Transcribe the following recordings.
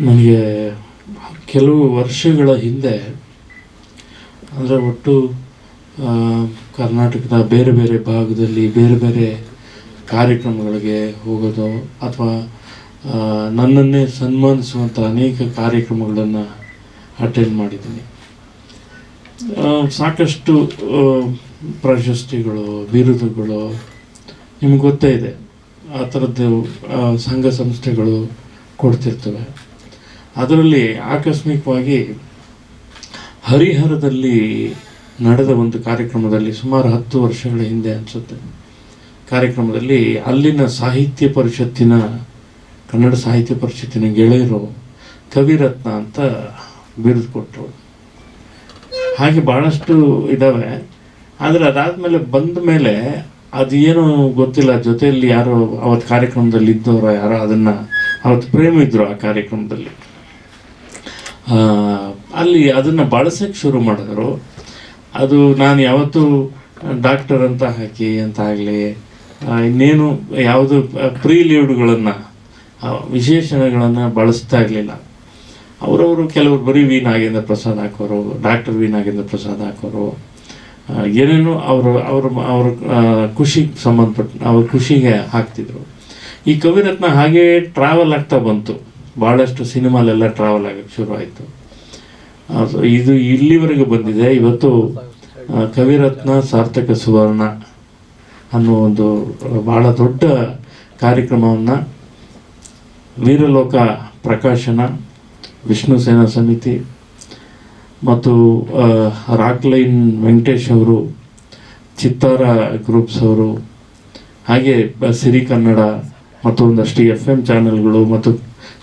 ನನಗೆ ಕೆಲವು ವರ್ಷಗಳ ಹಿಂದೆ, ಅಂದರೆ ಒಟ್ಟು ಕರ್ನಾಟಕದ ಬೇರೆ ಬೇರೆ ಭಾಗದಲ್ಲಿ ಬೇರೆ ಬೇರೆ ಕಾರ್ಯಕ್ರಮಗಳಿಗೆ ಹೋಗೋದು ಅಥವಾ ನನ್ನನ್ನೇ ಸನ್ಮಾನಿಸುವಂಥ ಅನೇಕ ಕಾರ್ಯಕ್ರಮಗಳನ್ನು ಅಟೆಂಡ್ ಮಾಡಿದ್ದೀನಿ. ಸಾಕಷ್ಟು ಪ್ರಶಸ್ತಿಗಳು, ಬಿರುದುಗಳು ನಿಮ್ಗೆ ಗೊತ್ತೇ ಇದೆ. ಆ ಥರದ್ದು ಸಂಘ ಸಂಸ್ಥೆಗಳು ಕೊಡ್ತಿರ್ತವೆ. ಅದರಲ್ಲಿ ಆಕಸ್ಮಿಕವಾಗಿ ಹರಿಹರದಲ್ಲಿ ನಡೆದ ಒಂದು ಕಾರ್ಯಕ್ರಮದಲ್ಲಿ ಸುಮಾರು 10 ವರ್ಷಗಳ ಹಿಂದೆ ಅನಿಸುತ್ತೆ, ಕಾರ್ಯಕ್ರಮದಲ್ಲಿ ಅಲ್ಲಿನ ಸಾಹಿತ್ಯ ಪರಿಷತ್ತಿನ, ಕನ್ನಡ ಸಾಹಿತ್ಯ ಪರಿಷತ್ತಿನ ಗೆಳೆಯರು ಕವಿರತ್ನ ಅಂತ ಬಿರುದು ಕೊಟ್ಟರು. ಹಾಗೆ ಭಾಳಷ್ಟು ಇದ್ದಾವೆ. ಆದರೆ ಅದಾದಮೇಲೆ ಬಂದ ಮೇಲೆ ಅದೇನೋ ಗೊತ್ತಿಲ್ಲ, ಜೊತೆಯಲ್ಲಿ ಯಾರೋ ಅವತ್ತು ಕಾರ್ಯಕ್ರಮದಲ್ಲಿ ಇದ್ದವರು ಯಾರೋ ಅದನ್ನು ಅವತ್ತು ಪ್ರೇಮ ಇದ್ದರು ಆ ಕಾರ್ಯಕ್ರಮದಲ್ಲಿ. ಅಲ್ಲಿ ಅದನ್ನು ಬಳಸೋಕ್ಕೆ ಶುರು ಮಾಡಿದ್ರು. ಅದು ನಾನು ಯಾವತ್ತೂ ಡಾಕ್ಟರ್ ಅಂತ ಹಾಕಿ ಅಂತ ಆಗಲಿ ಇನ್ನೇನು ಯಾವುದು ಪ್ರೀಲೀಡ್ಗಳನ್ನು, ವಿಶೇಷಣಗಳನ್ನು ಬಳಸ್ತಾ ಇರಲಿಲ್ಲ. ಅವರವರು ಕೆಲವರು ಬರೀ ವಿ ನಾಗೇಂದ್ರ ಪ್ರಸಾದ್ ಹಾಕೋರು, ಡಾಕ್ಟರ್ ವಿ ನಾಗೇಂದ್ರ ಪ್ರಸಾದ್ ಹಾಕೋರು, ಏನೇನು ಅವ್ರ ಖುಷಿಗೆ ಸಂಬಂಧಪಟ್ಟ ಅವ್ರ ಖುಷಿಗೆ ಹಾಕ್ತಿದ್ರು. ಈ ಕವಿರತ್ನ ಹಾಗೇ ಟ್ರಾವೆಲ್ ಆಗ್ತಾ ಬಂತು. ಭಾಳಷ್ಟು ಸಿನಿಮಾಲೆಲ್ಲ ಟ್ರಾವೆಲ್ ಆಗೋಕ್ಕೆ ಶುರು ಆಯಿತು. ಇದು ಇಲ್ಲಿವರೆಗೆ ಬಂದಿದೆ. ಇವತ್ತು ಕವಿರತ್ನ ಸಾರ್ಥಕ ಸುವರ್ಣ ಅನ್ನೋ ಒಂದು ಭಾಳ ದೊಡ್ಡ ಕಾರ್ಯಕ್ರಮವನ್ನು ವೀರಲೋಕ ಪ್ರಕಾಶನ, ವಿಷ್ಣು ಸೇನಾ ಸಮಿತಿ ಮತ್ತು ರಾಕ್ಲೈನ್ ವೆಂಕಟೇಶ್ ಅವರು, ಚಿತ್ತಾರ ಗ್ರೂಪ್ಸ್ ಅವರು, ಹಾಗೆ ಸಿರಿ ಕನ್ನಡ ಮತ್ತು ಒಂದಷ್ಟು FM ಚಾನೆಲ್ಗಳು ಮತ್ತು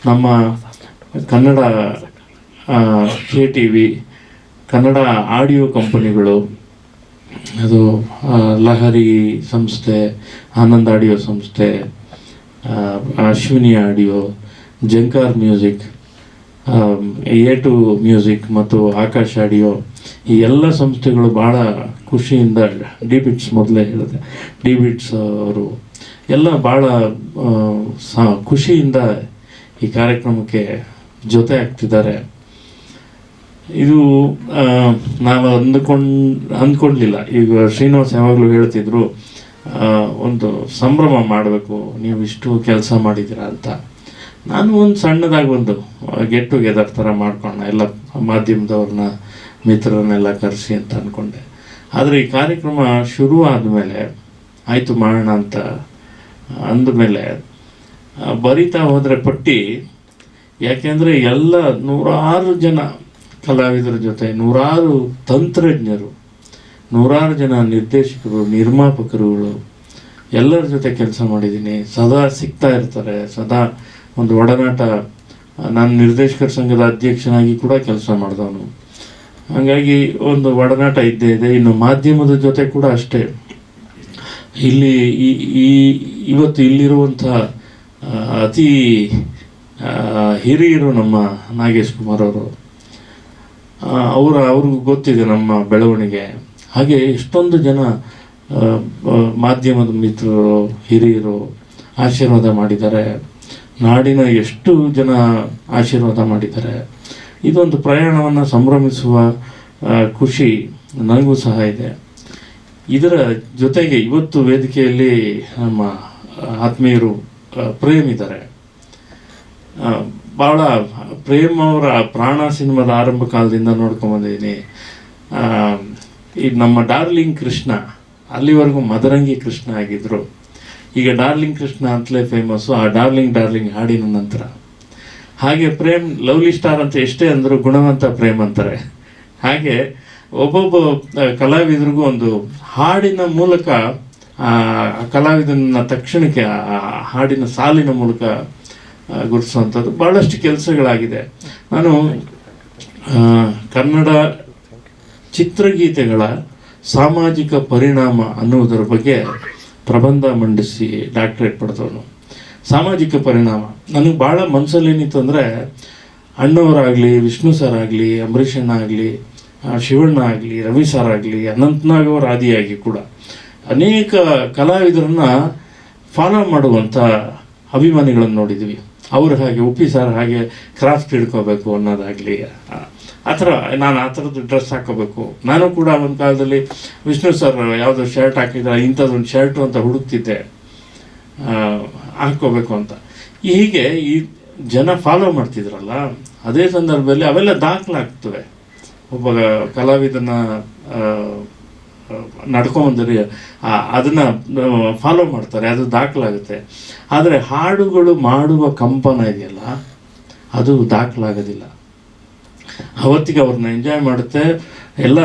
ನಮ್ಮ ಕನ್ನಡ KTV, ಕನ್ನಡ ಆಡಿಯೋ ಕಂಪನಿಗಳು, ಅದು ಲಹರಿ ಸಂಸ್ಥೆ, ಆನಂದ್ ಆಡಿಯೋ ಸಂಸ್ಥೆ, Ashwini audio, Jhankar music, A2 music ಮತ್ತು ಆಕಾಶ್ ಆಡಿಯೋ, ಈ ಎಲ್ಲ ಸಂಸ್ಥೆಗಳು ಭಾಳ ಖುಷಿಯಿಂದ, ಡಿ ಬಿಟ್ಸ್ ಮೊದಲೇ ಹೇಳಿದೆ, ಡಿ ಬಿಟ್ಸ್ ಅವರು ಎಲ್ಲ ಭಾಳ ಖುಷಿಯಿಂದ ಈ ಕಾರ್ಯಕ್ರಮಕ್ಕೆ ಜೊತೆ ಆಗ್ತಿದ್ದಾರೆ. ಇದು ನಾವು ಅಂದ್ಕೊಳ್ಳಲಿಲ್ಲ. ಈಗ ಶ್ರೀನಿವಾಸ್ ಯಾವಾಗಲೂ ಹೇಳ್ತಿದ್ರು, ಒಂದು ಸಂಭ್ರಮ ಮಾಡಬೇಕು, ನೀವು ಇಷ್ಟು ಕೆಲಸ ಮಾಡಿದ್ದೀರಾ ಅಂತ. ನಾನು ಒಂದು ಸಣ್ಣದಾಗಿ ಒಂದು ಗೆಟ್ ಟುಗೆದರ್ ಥರ ಮಾಡ್ಕೊಳ್ಳೋಣ, ಎಲ್ಲ ಮಾಧ್ಯಮದವ್ರನ್ನ, ಮಿತ್ರರನ್ನೆಲ್ಲ ಕರೆಸಿ ಅಂತ ಅಂದ್ಕೊಂಡೆ. ಆದರೆ ಈ ಕಾರ್ಯಕ್ರಮ ಶುರು ಆದಮೇಲೆ ಆಯಿತು ಮಾಡೋಣ ಅಂತ ಅಂದಮೇಲೆ ಬರಿತಾ ಹೋದರೆ ಪಟ್ಟಿ, ಯಾಕೆಂದರೆ ಎಲ್ಲ 100 ಜನ ಕಲಾವಿದರ ಜೊತೆ 100 ತಂತ್ರಜ್ಞರು, 100 ಜನ ನಿರ್ದೇಶಕರು, ನಿರ್ಮಾಪಕರುಗಳು ಎಲ್ಲರ ಜೊತೆ ಕೆಲಸ ಮಾಡಿದ್ದೀನಿ. ಸದಾ ಸಿಗ್ತಾ ಇರ್ತಾರೆ, ಸದಾ ಒಂದು ಒಡನಾಟ. ನಾನು ನಿರ್ದೇಶಕರ ಸಂಘದ ಅಧ್ಯಕ್ಷನಾಗಿ ಕೂಡ ಕೆಲಸ ಮಾಡಿದವನು, ಹಾಗಾಗಿ ಒಂದು ಒಡನಾಟ ಇದ್ದೇ ಇದೆ. ಇನ್ನು ಮಾಧ್ಯಮದ ಜೊತೆ ಕೂಡ ಅಷ್ಟೇ. ಇಲ್ಲಿ ಇವತ್ತು ಇಲ್ಲಿರುವಂಥ ಅತಿ ಹಿರಿಯರು ನಮ್ಮ ನಾಗೇಶ್ ಕುಮಾರ್ ಅವರು, ಅವ್ರಿಗೂ ಗೊತ್ತಿದೆ ನಮ್ಮ ಬೆಳವಣಿಗೆ. ಹಾಗೆ ಎಷ್ಟೊಂದು ಜನ ಮಾಧ್ಯಮದ ಮಿತ್ರರು, ಹಿರಿಯರು ಆಶೀರ್ವಾದ ಮಾಡಿದ್ದಾರೆ. ನಾಡಿನ ಎಷ್ಟು ಜನ ಆಶೀರ್ವಾದ ಮಾಡಿದ್ದಾರೆ. ಇದೊಂದು ಪ್ರಯಾಣವನ್ನು ಸಂಭ್ರಮಿಸುವ ಖುಷಿ ನನಗೂ ಸಹ ಇದೆ. ಇದರ ಜೊತೆಗೆ ಇವತ್ತು ವೇದಿಕೆಯಲ್ಲಿ ನಮ್ಮ ಆತ್ಮೀಯರು ಪ್ರೇಮ್ ಇದ್ದಾರೆ. ಭಾಳ ಪ್ರೇಮ್ ಅವರ ಪ್ರಾಣ ಸಿನಿಮಾದ ಆರಂಭ ಕಾಲದಿಂದ ನೋಡ್ಕೊಂಬಂದಿದ್ದೀನಿ. ಈಗ ನಮ್ಮ ಡಾರ್ಲಿಂಗ್ ಕೃಷ್ಣ, ಅಲ್ಲಿವರೆಗೂ ಮದರಂಗಿ ಕೃಷ್ಣ ಆಗಿದ್ದರು. ಈಗ ಡಾರ್ಲಿಂಗ್ ಕೃಷ್ಣ ಅಂತಲೇ ಫೇಮಸ್ಸು, ಆ ಡಾರ್ಲಿಂಗ್ ಹಾಡಿನ ನಂತರ. ಹಾಗೆ ಪ್ರೇಮ್ ಲವ್ಲಿ ಸ್ಟಾರ್ ಅಂತ ಎಷ್ಟೇ ಅಂದರೂ ಗುಣವಂತ ಪ್ರೇಮ್ ಅಂತಾರೆ. ಹಾಗೆ ಒಬ್ಬೊಬ್ಬ ಕಲಾವಿದರಿಗೂ ಒಂದು ಹಾಡಿನ ಮೂಲಕ ಕಲಾವಿದನ ತಕ್ಷಣಕ್ಕೆ ಆ ಹಾಡಿನ ಸಾಲಿನ ಮೂಲಕ ಗುರುತಿಸುವಂಥದ್ದು ಭಾಳಷ್ಟು ಕೆಲಸಗಳಾಗಿದೆ. ನಾನು ಕನ್ನಡ ಚಿತ್ರಗೀತೆಗಳ ಸಾಮಾಜಿಕ ಪರಿಣಾಮ ಅನ್ನುವುದರ ಬಗ್ಗೆ ಪ್ರಬಂಧ ಮಂಡಿಸಿ ಡಾಕ್ಟರೇಟ್ ಪಡೆದವನು. ಸಾಮಾಜಿಕ ಪರಿಣಾಮ ನನಗೆ ಭಾಳ ಮನಸ್ಸಲ್ಲೇನಿತ್ತು ಅಂದರೆ, ಅಣ್ಣವರಾಗಲಿ, ವಿಷ್ಣು ಸರ್ ಆಗಲಿ, ಅಂಬರೀಷ್ ಅಣ್ಣ ಆಗಲಿ, ಶಿವಣ್ಣ ಆಗಲಿ, ರವಿ ಸರ್ ಆಗಲಿ, ಅನಂತನಾಗ್ ಅವರ ಆದಿಯಾಗಿ ಕೂಡ ಅನೇಕ ಕಲಾವಿದರನ್ನು ಫಾಲೋ ಮಾಡುವಂಥ ಅಭಿಮಾನಿಗಳನ್ನು ನೋಡಿದ್ವಿ. ಅವ್ರು ಹಾಗೆ ಉಪ್ಪಿ ಸಾರು ಹಾಗೆ ಕ್ರಾಫ್ಟ್ ಹಿಡ್ಕೋಬೇಕು ಅನ್ನೋದಾಗಲಿ, ಆ ಥರ ನಾನು ಆ ಥರದ್ದು ಡ್ರೆಸ್ ಹಾಕೋಬೇಕು. ನಾನು ಕೂಡ ಒಂದು ಕಾಲದಲ್ಲಿ ವಿಷ್ಣು ಸರ್ ಯಾವುದೋ ಶರ್ಟ್ ಹಾಕಿದ್ರೆ ಇಂಥದ್ದೊಂದು ಶರ್ಟು ಅಂತ ಹುಡುಕ್ತಿದ್ದೆ ಹಾಕ್ಕೋಬೇಕು ಅಂತ. ಹೀಗೆ ಈ ಜನ ಫಾಲೋ ಮಾಡ್ತಿದ್ರಲ್ಲ, ಅದೇ ಸಂದರ್ಭದಲ್ಲಿ ಅವೆಲ್ಲ ದಾಖಲಾಗ್ತವೆ. ಒಬ್ಬ ಕಲಾವಿದನ ನಡ್ಕೊಂಬಂದರೆ ಅದನ್ನು ಫಾಲೋ ಮಾಡ್ತಾರೆ, ಅದು ದಾಖಲಾಗುತ್ತೆ. ಆದರೆ ಹಾಡುಗಳು ಮಾಡುವ ಕಂಪನ ಇದೆಯಲ್ಲ, ಅದು ದಾಖಲಾಗೋದಿಲ್ಲ. ಅವತ್ತಿಗೆ ಅವ್ರನ್ನ ಎಂಜಾಯ್ ಮಾಡುತ್ತೆ ಎಲ್ಲ.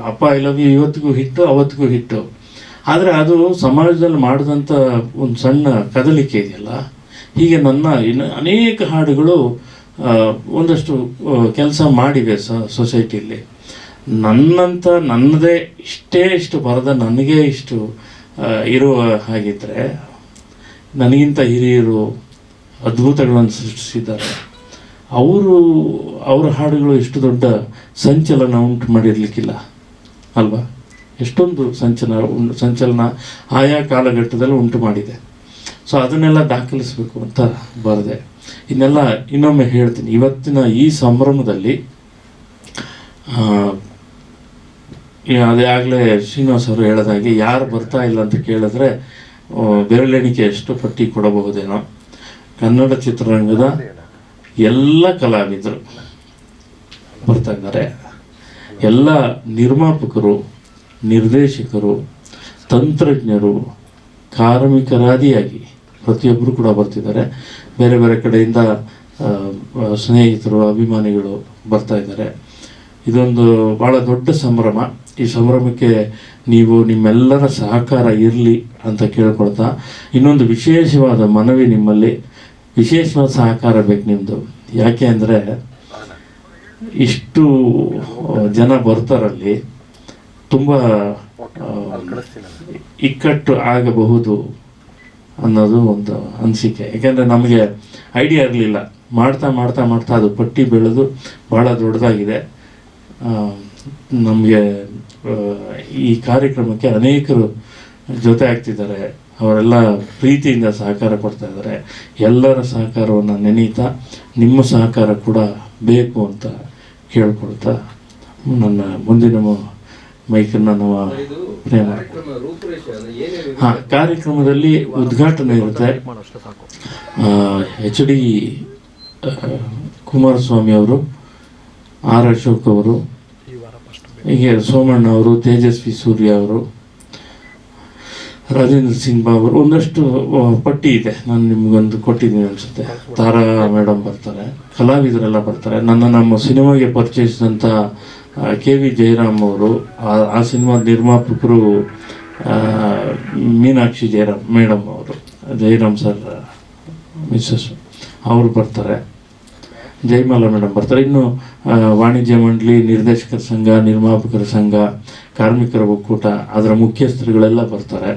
ಅಪ್ಪ ಐ ಲವ್ ಯು ಇವತ್ತಿಗೂ ಹಿಟ್ಟು, ಅವತ್ತಿಗೂ ಹಿಟ್ಟು. ಆದರೆ ಅದು ಸಮಾಜದಲ್ಲಿ ಮಾಡಿದಂಥ ಒಂದು ಸಣ್ಣ ಕದಲಿಕೆ ಇದೆಯಲ್ಲ. ಹೀಗೆ ನನ್ನ ಅನೇಕ ಹಾಡುಗಳು ಒಂದಷ್ಟು ಕೆಲಸ ಮಾಡಿವೆ ಸೊಸೈಟಿಯಲ್ಲಿ. ನನ್ನದೇ ಇಷ್ಟು ಬರದ ನನಗೆ ಇಷ್ಟು ಇರುವ ಹಾಗಿದ್ದರೆ, ನನಗಿಂತ ಹಿರಿಯರು ಅದ್ಭುತಗಳನ್ನು ಸೃಷ್ಟಿಸಿದ್ದಾರೆ. ಅವರ ಹಾಡುಗಳು ಇಷ್ಟು ದೊಡ್ಡ ಸಂಚಲನ ಉಂಟು ಮಾಡಿರಲಿಕ್ಕಿಲ್ಲ ಅಲ್ವಾ? ಎಷ್ಟೊಂದು ಸಂಚಲನ ಆಯಾ ಕಾಲಘಟ್ಟದಲ್ಲಿ ಉಂಟು ಮಾಡಿದೆ. ಸೊ ಅದನ್ನೆಲ್ಲ ದಾಖಲಿಸಬೇಕು ಅಂತ ಬರದೆ. ಇದನ್ನೆಲ್ಲ ಇನ್ನೊಮ್ಮೆ ಹೇಳ್ತೀನಿ. ಇವತ್ತಿನ ಈ ಸಂಭ್ರಮದಲ್ಲಿ ಅದೇ ಆಗಲೇ ಶ್ರೀನಿವಾಸ್ ಅವರು ಹೇಳಿದಾಗೆ ಯಾರು ಬರ್ತಾ ಇಲ್ಲ ಅಂತ ಕೇಳಿದ್ರೆ ಬೆರಳೆಣಿಕೆ ಎಷ್ಟು ಪಟ್ಟಿ ಕೊಡಬಹುದೇನೋ. ಕನ್ನಡ ಚಿತ್ರರಂಗದ ಎಲ್ಲ ಕಲಾವಿದರು ಬರ್ತಾ ಇದ್ದಾರೆ. ಎಲ್ಲ ನಿರ್ಮಾಪಕರು, ನಿರ್ದೇಶಕರು, ತಂತ್ರಜ್ಞರು, ಕಾರ್ಮಿಕರಾದಿಯಾಗಿ ಪ್ರತಿಯೊಬ್ಬರು ಕೂಡ ಬರ್ತಿದ್ದಾರೆ. ಬೇರೆ ಬೇರೆ ಕಡೆಯಿಂದ ಸ್ನೇಹಿತರು, ಅಭಿಮಾನಿಗಳು ಬರ್ತಾ ಇದ್ದಾರೆ. ಇದೊಂದು ಭಾಳ ದೊಡ್ಡ ಸಂಭ್ರಮ. ಈ ಸಂಭ್ರಮಕ್ಕೆ ನೀವು ನಿಮ್ಮೆಲ್ಲರ ಸಹಕಾರ ಇರಲಿ ಅಂತ ಕೇಳ್ಕೊಳ್ತಾ, ಇನ್ನೊಂದು ವಿಶೇಷವಾದ ಮನವಿ ನಿಮ್ಮಲ್ಲಿ, ವಿಶೇಷವಾದ ಸಹಕಾರ ಬೇಕು ನಿಮ್ಮದು. ಯಾಕೆ ಅಂದರೆ ಇಷ್ಟು ಜನ ಬರ್ತಾರಲ್ಲಿ ತುಂಬ ಇಕ್ಕಟ್ಟು ಆಗಬಹುದು ಅನ್ನೋದು ಒಂದು ಅನಿಸಿಕೆ. ಯಾಕೆಂದರೆ ನಮಗೆ ಐಡಿಯಾ ಇರಲಿಲ್ಲ. ಮಾಡ್ತಾ ಮಾಡ್ತಾ ಮಾಡ್ತಾ ಅದು ಪಟ್ಟಿ ಬೆಳೆದು ಭಾಳ ದೊಡ್ಡದಾಗಿದೆ. ನಮಗೆ ಈ ಕಾರ್ಯಕ್ರಮಕ್ಕೆ ಅನೇಕರು ಜೊತೆ ಆಗ್ತಿದ್ದಾರೆ. ಅವರೆಲ್ಲ ಪ್ರೀತಿಯಿಂದ ಸಹಕಾರ ಕೊಡ್ತಾ ಇದ್ದಾರೆ. ಎಲ್ಲರ ಸಹಕಾರವನ್ನು ನೆನೀತಾ ನಿಮ್ಮ ಸಹಕಾರ ಕೂಡ ಬೇಕು ಅಂತ ಕೇಳ್ಕೊಳ್ತಾ ನನ್ನ ಮುಂದಿನ ಮೈಕನ್ನು ನಾವು ಪ್ರೇಮ. ಕಾರ್ಯಕ್ರಮದಲ್ಲಿ ಉದ್ಘಾಟನೆ ಇರುತ್ತೆ. HD ಕುಮಾರಸ್ವಾಮಿ ಅವರು, R ಅಶೋಕ್ ಅವರು, ಹೀಗೆ ಸೋಮಣ್ಣ ಅವರು, ತೇಜಸ್ವಿ ಸೂರ್ಯ ಅವರು, ರಾಜೇಂದ್ರ ಸಿಂಗ್ ಬಾಬು, ಒಂದಷ್ಟು ಪಟ್ಟಿ ಇದೆ. ನಾನು ನಿಮ್ಗೊಂದು ಕೊಟ್ಟಿದ್ದೀನಿ ಅನ್ಸುತ್ತೆ. ತಾರಾ ಮೇಡಮ್ ಬರ್ತಾರೆ, ಕಲಾವಿದರೆಲ್ಲ ಬರ್ತಾರೆ. ನಮ್ಮ ಸಿನಿಮಾಗೆ ಪರಿಚಯಿಸಿದಂಥ KV ಜಯರಾಮ್ ಅವರು, ಆ ಸಿನಿಮಾ ನಿರ್ಮಾಪಕರು ಮೀನಾಕ್ಷಿ ಜಯರಾಮ್ ಮೇಡಮ್ ಅವರು, ಜಯರಾಮ್ ಸರ್ ಮಿಸ್ಸಸ್ ಅವರು ಬರ್ತಾರೆ. ಜಯಮಾಲಾ ಮೇಡಮ್ ಬರ್ತಾರೆ. ಇನ್ನು ವಾಣಿಜ್ಯ ಮಂಡಳಿ, ನಿರ್ದೇಶಕರ ಸಂಘ, ನಿರ್ಮಾಪಕರ ಸಂಘ, ಕಾರ್ಮಿಕರ ಒಕ್ಕೂಟ, ಅದರ ಮುಖ್ಯಸ್ಥರುಗಳೆಲ್ಲ ಬರ್ತಾರೆ.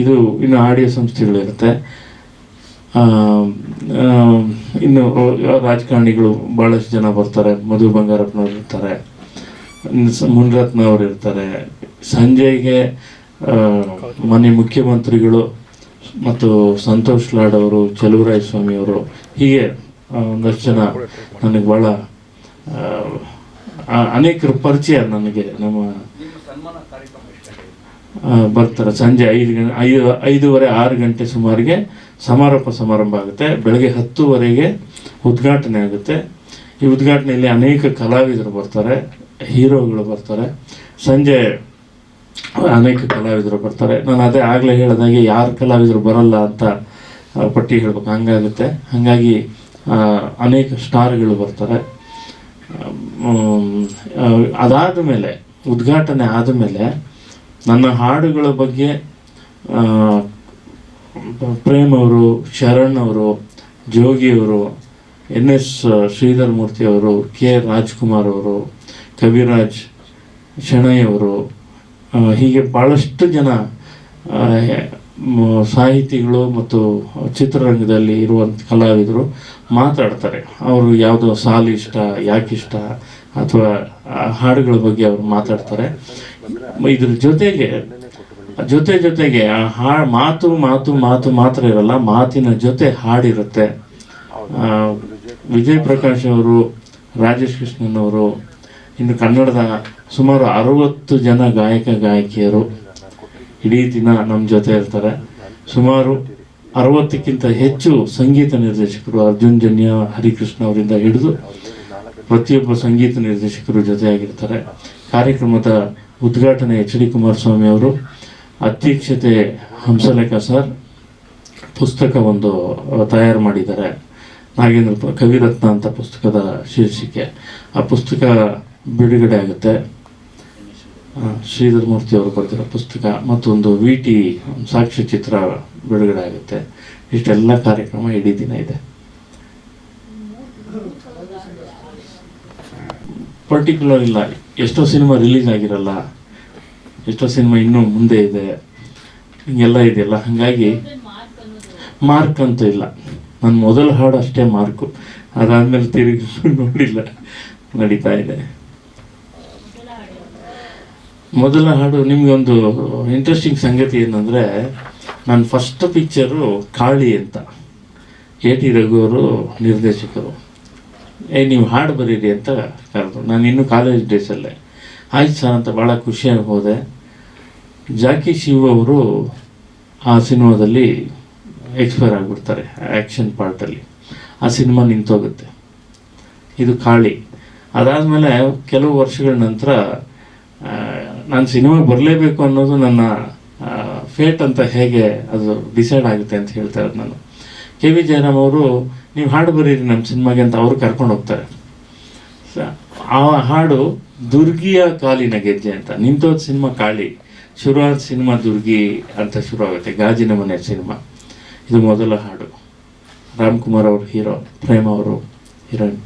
ಇದು ಇನ್ನು ಆಡಿಯೋ ಸಂಸ್ಥೆಗಳಿರುತ್ತೆ. ಇನ್ನು ರಾಜಕಾರಣಿಗಳು ಭಾಳಷ್ಟು ಜನ ಬರ್ತಾರೆ. ಮಧು ಬಂಗಾರಪ್ಪನವ್ರು ಇರ್ತಾರೆ, ಮುನಿರತ್ನ ಅವರು ಇರ್ತಾರೆ. ಸಂಜೆಗೆ ಮನೆ ಮುಖ್ಯಮಂತ್ರಿಗಳು ಮತ್ತು ಸಂತೋಷ್ ಲಾಡ್ ಅವರು, ಚಲುವರಾಯ ಸ್ವಾಮಿ ಅವರು, ಹೀಗೆ ಒಂದಷ್ಟು ಜನ ನನಗೆ ಭಾಳ ಅನೇಕರು ಪರಿಚಯ ನನಗೆ. ನಮ್ಮ ಬರ್ತಾರೆ. ಸಂಜೆ 5:30 6 ಗಂಟೆ ಸುಮಾರಿಗೆ ಸಮಾರೋಪ ಸಮಾರಂಭ ಆಗುತ್ತೆ. ಬೆಳಗ್ಗೆ 10:00 ಉದ್ಘಾಟನೆ ಆಗುತ್ತೆ. ಈ ಉದ್ಘಾಟನೆಯಲ್ಲಿ ಅನೇಕ ಕಲಾವಿದರು ಬರ್ತಾರೆ, ಹೀರೋಗಳು ಬರ್ತಾರೆ. ಸಂಜೆ ಅನೇಕ ಕಲಾವಿದರು ಬರ್ತಾರೆ. ನಾನು ಅದೇ ಆಗಲೇ ಹೇಳಿದಾಗೆ ಯಾರು ಕಲಾವಿದರು ಬರಲ್ಲ ಅಂತ ಪಟ್ಟಿ ಹೇಳ್ಬೇಕು, ಹಂಗಾಗುತ್ತೆ. ಹಾಗಾಗಿ ಅನೇಕ ಸ್ಟಾರ್ಗಳು ಬರ್ತಾರೆ. ಅದಾದ ಮೇಲೆ, ಉದ್ಘಾಟನೆ ಆದಮೇಲೆ ನನ್ನ ಹಾಡುಗಳ ಬಗ್ಗೆ ಪ್ರೇಮ್ ಅವರು, ಶರಣ್ ಅವರು, ಜೋಗಿಯವರು, NS ಶ್ರೀಧರ್ ಮೂರ್ತಿ ಅವರು, K ರಾಜ್ಕುಮಾರ್ ಅವರು, ಕವಿರಾಜ್ ಶೆಣೈ ಅವರು, ಹೀಗೆ ಭಾಳಷ್ಟು ಜನ ಸಾಹಿತಿಗಳು ಮತ್ತು ಚಿತ್ರರಂಗದಲ್ಲಿ ಇರುವಂಥ ಕಲಾವಿದರು ಮಾತಾಡ್ತಾರೆ. ಅವರು ಯಾವುದೋ ಸಾಲು ಇಷ್ಟ, ಯಾಕಿಷ್ಟ, ಅಥವಾ ಹಾಡುಗಳ ಬಗ್ಗೆ ಅವರು ಮಾತಾಡ್ತಾರೆ. ಇದ್ರ ಜೊತೆಗೆ ಜೊತೆಗೆ ಆ ಮಾತು ಮಾತು ಮಾತು ಮಾತ್ರ ಇರಲ್ಲ, ಮಾತಿನ ಜೊತೆ ಹಾಡಿರುತ್ತೆ. ವಿಜಯ್ ಪ್ರಕಾಶ್ ಅವರು, ರಾಜೇಶ್ ಕೃಷ್ಣನ್ ಅವರು, ಇನ್ನು ಕನ್ನಡದ ಸುಮಾರು 60 ಜನ ಗಾಯಕ ಗಾಯಕಿಯರು ಇಡೀ ದಿನ ನಮ್ಮ ಜೊತೆ ಇರ್ತಾರೆ. ಸುಮಾರು 60ಕ್ಕಿಂತ ಹೆಚ್ಚು ಸಂಗೀತ ನಿರ್ದೇಶಕರು, ಅರ್ಜುನ್ ಜನ್ಯ, ಹರಿಕೃಷ್ಣ ಅವರಿಂದ ಹಿಡಿದು ಪ್ರತಿಯೊಬ್ಬ ಸಂಗೀತ ನಿರ್ದೇಶಕರು ಜೊತೆಯಾಗಿರ್ತಾರೆ. ಕಾರ್ಯಕ್ರಮದ ಉದ್ಘಾಟನೆ ಎಚ್ ಡಿ ಕುಮಾರಸ್ವಾಮಿ ಅವರು, ಅಧ್ಯಕ್ಷತೆ ಹಂಸಲೇಖ ಸರ್. ಪುಸ್ತಕ ಒಂದು ತಯಾರು ಮಾಡಿದ್ದಾರೆ, ನಾಗೇಂದ್ರ ಕವಿರತ್ನ ಅಂತ ಪುಸ್ತಕದ ಶೀರ್ಷಿಕೆ. ಆ ಪುಸ್ತಕ ಬಿಡುಗಡೆ ಆಗುತ್ತೆ. ಶ್ರೀಧರ್ ಮೂರ್ತಿ ಅವರು ಬರೆದಿರೋ ಪುಸ್ತಕ, ಮತ್ತೊಂದು VT ಸಾಕ್ಷ್ಯಚಿತ್ರ ಬಿಡುಗಡೆ ಆಗುತ್ತೆ. ಇಷ್ಟೆಲ್ಲ ಕಾರ್ಯಕ್ರಮ ಇಡೀ ದಿನ ಇದೆ. ಪರ್ಟಿಕ್ಯುಲರ್ ಇಲ್ಲ, ಎಷ್ಟೋ ಸಿನಿಮಾ ರಿಲೀಸ್ ಆಗಿರಲ್ಲ, ಎಷ್ಟೋ ಸಿನಿಮಾ ಇನ್ನೂ ಮುಂದೆ ಇದೆ, ಹಿಂಗೆಲ್ಲ ಇದೆಯಲ್ಲ. ಹಾಗಾಗಿ ಮಾರ್ಕ್ ಅಂತೂ ಇಲ್ಲ. ನನ್ನ ಮೊದಲ ಹಾಡು ಅಷ್ಟೇ ಮಾರ್ಕು, ಅದಾದಮೇಲೆ ತಿರುಗಿ ನೋಡಿಲ್ಲ, ನಡೀತಾ ಇದೆ. ಮೊದಲ ಹಾಡು ನಿಮಗೆ ಒಂದು ಇಂಟ್ರೆಸ್ಟಿಂಗ್ ಸಂಗತಿ ಏನಂದರೆ, ನನ್ನ ಫಸ್ಟ್ ಪಿಕ್ಚರು ಕಾಳಿ ಅಂತ, AT ರಘು ಅವರು ನಿರ್ದೇಶಕರು. ನೀವು ಹಾಡು ಬರೀರಿ ಅಂತ ಕರೆದು, ನಾನು ಇನ್ನೂ ಕಾಲೇಜ್ ಡೇಸಲ್ಲೇ ಆಯ್ತು ಸರ್ ಅಂತ ಭಾಳ ಖುಷಿಯಾಗಿ ಹೋದೆ. ಜಾಕಿ ಶಿವ್ ಅವರು ಆ ಸಿನಿಮಾದಲ್ಲಿ ಎಕ್ಸ್ಪೈರ್ ಆಗಿಬಿಡ್ತಾರೆ ಆ್ಯಕ್ಷನ್ ಪಾರ್ಟಲ್ಲಿ. ಆ ಸಿನಿಮಾ ನಿಂತೋಗುತ್ತೆ. ಇದು ಕಾಳಿ. ಅದಾದಮೇಲೆ ಕೆಲವು ವರ್ಷಗಳ ನಂತರ ನಾನು ಸಿನಿಮಾಗೆ ಬರಲೇಬೇಕು ಅನ್ನೋದು ನನ್ನ ಫೇಟ್ ಅಂತ ಹೇಗೆ ಅದು ಡಿಸೈಡ್ ಆಗುತ್ತೆ ಅಂತ ಹೇಳ್ತಾ ಇರೋದು ನಾನು. KV ಜಯರಾಮ್ ಅವರು, ನೀವು ಹಾಡು ಬರೀರಿ ನಮ್ಮ ಸಿನಿಮಾಗೆ ಅಂತ ಅವರು ಕರ್ಕೊಂಡು ಹೋಗ್ತಾರೆ. ಆ ಹಾಡು ದುರ್ಗಿಯ ಕಾಲಿನ ಗೆಜ್ಜೆ ಅಂತ. ನಿಂತೋದ ಸಿನಿಮಾ ಕಾಳಿ, ಶುರುವಾದ ಸಿನಿಮಾ ದುರ್ಗಿ ಅಂತ ಶುರುವಾಗುತ್ತೆ, ಗಾಜಿನ ಮನೆ ಸಿನಿಮಾ. ಇದು ಮೊದಲ ಹಾಡು. ರಾಮ್ಕುಮಾರ್ ಅವರು ಹೀರೋ, ಪ್ರೇಮ ಅವರು ಹೀರೋಯಿನ್.